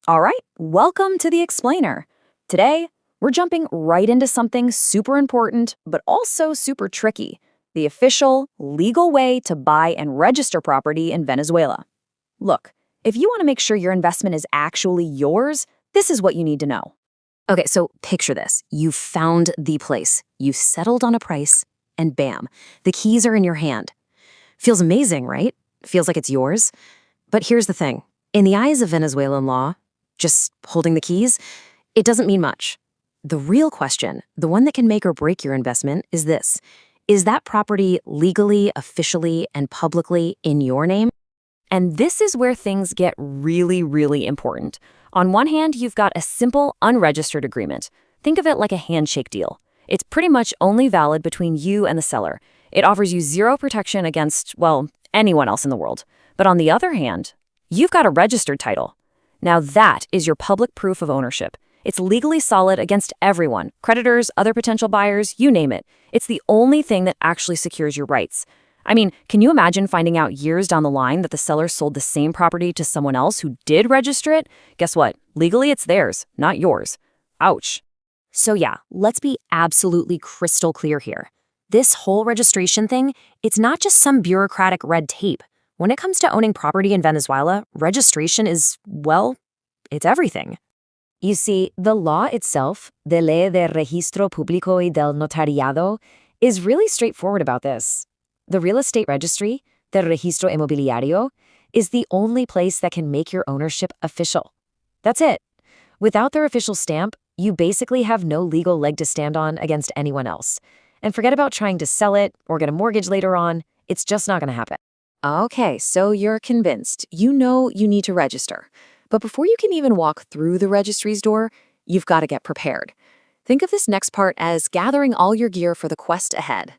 All right, welcome to the Explainer. Today, we're jumping right into something super important, but also super tricky: the official, legal way to buy and register property in Venezuela. Look, if you want to make sure your investment is actually yours, this is what you need to know. Okay, so picture this. You've found the place, you've settled on a price, and bam, the keys are in your hand. Feels amazing, right? Feels like it's yours. But here's the thing. In the eyes of Venezuelan law, just holding the keys, it doesn't mean much. The real question, the one that can make or break your investment, is this: is that property legally, officially, and publicly in your name? And this is where things get really, really important. On one hand, you've got a simple, unregistered agreement. Think of it like a handshake deal. It's pretty much only valid between you and the seller. It offers you zero protection against, well, anyone else in the world. But on the other hand, you've got a registered title. Now that is your public proof of ownership. It's legally solid against everyone: creditors, other potential buyers, you name it. It's the only thing that actually secures your rights. I mean, can you imagine finding out years down the line that the seller sold the same property to someone else who did register it? Guess what? Legally, it's theirs, not yours. Ouch. So yeah, let's be absolutely crystal clear here. This whole registration thing, it's not just some bureaucratic red tape. When it comes to owning property in Venezuela, registration is, well, it's everything. You see, the law itself, the Ley de Registro Público y del Notariado, is really straightforward about this. The real estate registry, the Registro Inmobiliario, is the only place that can make your ownership official. That's it. Without their official stamp, you basically have no legal leg to stand on against anyone else. And forget about trying to sell it or get a mortgage later on. It's just not going to happen. Okay, so you're convinced. You know you need to register. But before you can even walk through the registry's door, you've got to get prepared. Think of this next part as gathering all your gear for the quest ahead.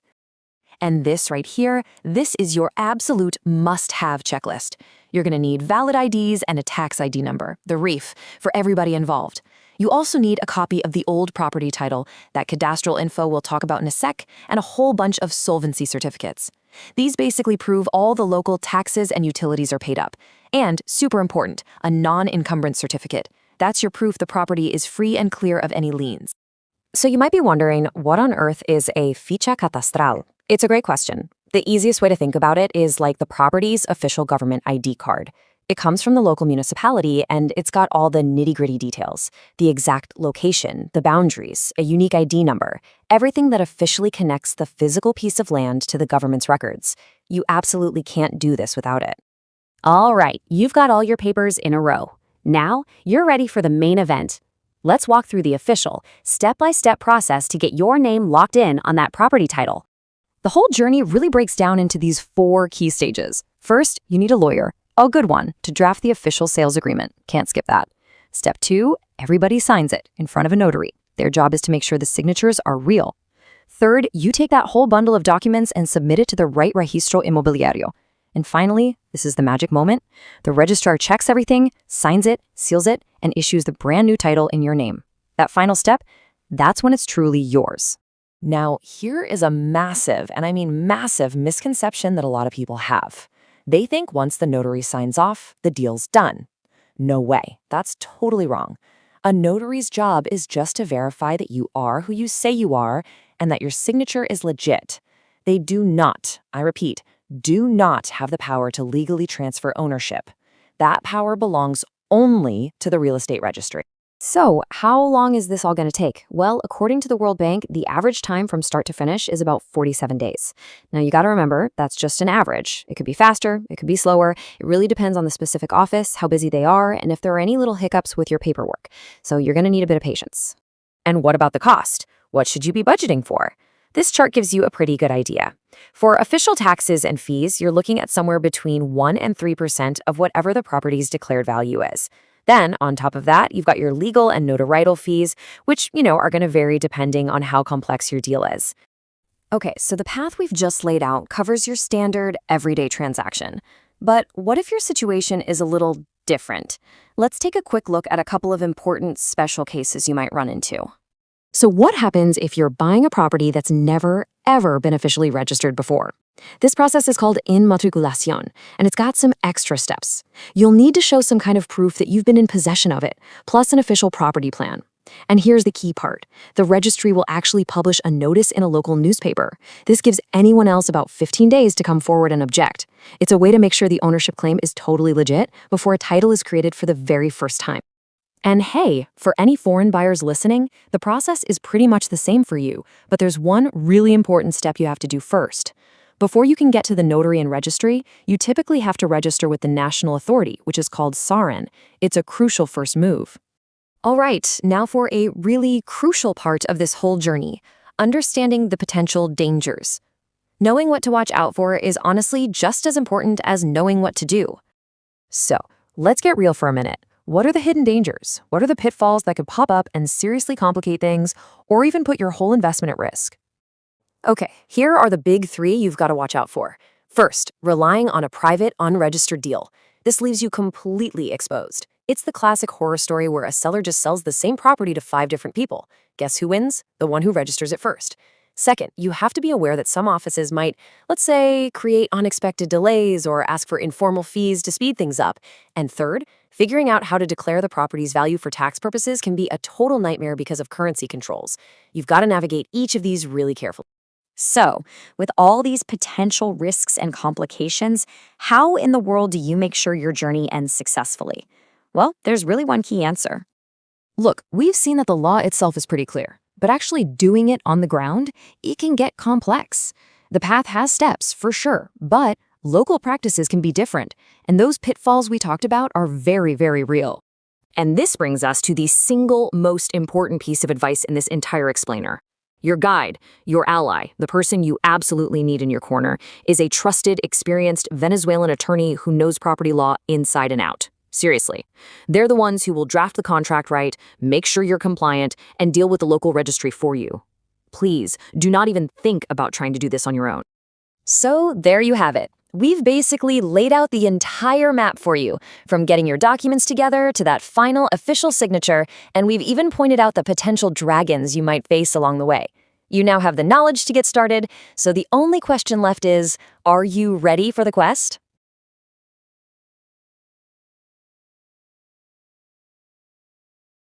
And this right here, this is your absolute must-have checklist. You're going to need valid IDs and a tax ID number, the REEF, for everybody involved. You also need a copy of the old property title, that cadastral info we'll talk about in a sec, and a whole bunch of solvency certificates. These basically prove all the local taxes and utilities are paid up. And, super important, a non-encumbrance certificate. That's your proof the property is free and clear of any liens. So you might be wondering, what on earth is a ficha cadastral? It's a great question. The easiest way to think about it is like the property's official government ID card. It comes from the local municipality, and it's got all the nitty-gritty details: the exact location, the boundaries, a unique ID number, everything that officially connects the physical piece of land to the government's records. You absolutely can't do this without it. All right, you've got all your papers in a row. Now, you're ready for the main event. Let's walk through the official, step-by-step process to get your name locked in on that property title. The whole journey really breaks down into these 4 key stages. First, you need a lawyer. A good one, to draft the official sales agreement. Can't skip that. Step 2, everybody signs it in front of a notary. Their job is to make sure the signatures are real. Third, you take that whole bundle of documents and submit it to the right Registro Inmobiliario. And finally, this is the magic moment, the registrar checks everything, signs it, seals it, and issues the brand new title in your name. That final step, that's when it's truly yours. Now, here is a massive, and I mean massive, misconception that a lot of people have. They think once the notary signs off, the deal's done. No way. That's totally wrong. A notary's job is just to verify that you are who you say you are and that your signature is legit. They do not, I repeat, do not have the power to legally transfer ownership. That power belongs only to the real estate registry. So, how long is this all going to take? Well, according to the World Bank, the average time from start to finish is about 47 days. Now, you got to remember, that's just an average. It could be faster, it could be slower. It really depends on the specific office, how busy they are, and if there are any little hiccups with your paperwork. So, you're going to need a bit of patience. And what about the cost? What should you be budgeting for? This chart gives you a pretty good idea. For official taxes and fees, you're looking at somewhere between 1% and 3% of whatever the property's declared value is. Then, on top of that, you've got your legal and notarial fees, which, are going to vary depending on how complex your deal is. Okay, so the path we've just laid out covers your standard, everyday transaction. But what if your situation is a little different? Let's take a quick look at a couple of important special cases you might run into. So what happens if you're buying a property that's never, ever been officially registered before? This process is called inmatriculación, and it's got some extra steps. You'll need to show some kind of proof that you've been in possession of it, plus an official property plan. And here's the key part. The registry will actually publish a notice in a local newspaper. This gives anyone else about 15 days to come forward and object. It's a way to make sure the ownership claim is totally legit before a title is created for the very first time. And hey, for any foreign buyers listening, the process is pretty much the same for you, but there's one really important step you have to do first. Before you can get to the notary and registry, you typically have to register with the national authority, which is called SAREN. It's a crucial first move. All right, now for a really crucial part of this whole journey, understanding the potential dangers. Knowing what to watch out for is honestly just as important as knowing what to do. So, let's get real for a minute. What are the hidden dangers? What are the pitfalls that could pop up and seriously complicate things, or even put your whole investment at risk? Okay, here are the big three you've got to watch out for. First, relying on a private, unregistered deal. This leaves you completely exposed. It's the classic horror story where a seller just sells the same property to 5 different people. Guess who wins? The one who registers it first. Second, you have to be aware that some offices might, let's say, create unexpected delays or ask for informal fees to speed things up. And third, figuring out how to declare the property's value for tax purposes can be a total nightmare because of currency controls. You've got to navigate each of these really carefully. So, with all these potential risks and complications, how in the world do you make sure your journey ends successfully? Well, there's really one key answer. Look, we've seen that the law itself is pretty clear, but actually doing it on the ground, it can get complex. The path has steps, for sure, but local practices can be different, and those pitfalls we talked about are very, very real. And this brings us to the single most important piece of advice in this entire explainer. Your guide, your ally, the person you absolutely need in your corner, is a trusted, experienced Venezuelan attorney who knows property law inside and out. Seriously. They're the ones who will draft the contract right, make sure you're compliant, and deal with the local registry for you. Please, do not even think about trying to do this on your own. So there you have it. We've basically laid out the entire map for you, from getting your documents together to that final official signature, and we've even pointed out the potential dragons you might face along the way. You now have the knowledge to get started, so the only question left is, are you ready for the quest?